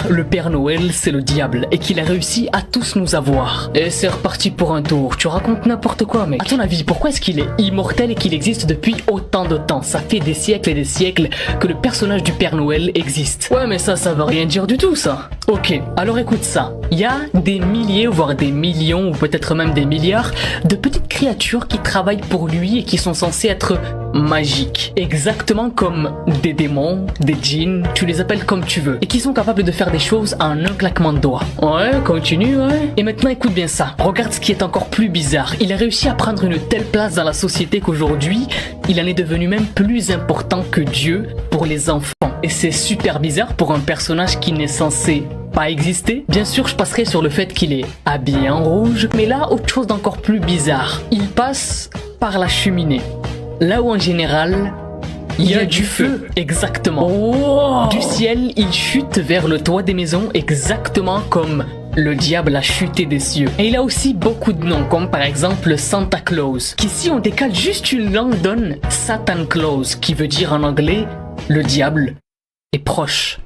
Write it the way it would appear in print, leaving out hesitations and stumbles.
Le Père Noël, c'est le diable et qu'il a réussi à tous nous avoir. Et c'est reparti pour un tour. Tu racontes n'importe quoi, mec. À ton avis, pourquoi est-ce qu'il est immortel et qu'il existe depuis autant de temps? Ça fait des siècles et des siècles que le personnage du Père Noël existe. Ouais, mais ça veut rien dire du tout, ça. Ok, alors écoute ça. Il y a des milliers, voire des millions, ou peut-être même des milliards, de petites créatures qui travaillent pour lui et qui sont censées être magiques. Exactement comme des démons, des djinns, tu les appelles comme tu veux. Et qui sont capables de faire des choses en un claquement de doigts. Ouais, continue, ouais. Et maintenant écoute bien ça. Regarde ce qui est encore plus bizarre. Il a réussi à prendre une telle place dans la société qu'aujourd'hui, il en est devenu même plus important que Dieu pour les enfants. Et c'est super bizarre pour un personnage qui n'est censé pas exister. Bien sûr, je passerai sur le fait qu'il est habillé en rouge. Mais là, autre chose d'encore plus bizarre. Il passe par la cheminée. Là où en général, il y a du feu. Exactement. Oh. Du ciel, il chute vers le toit des maisons exactement comme le diable a chuté des cieux. Et il a aussi beaucoup de noms, comme par exemple Santa Claus, qui si on décale juste une langue donne Satan Claus, qui veut dire en anglais le diable est proche.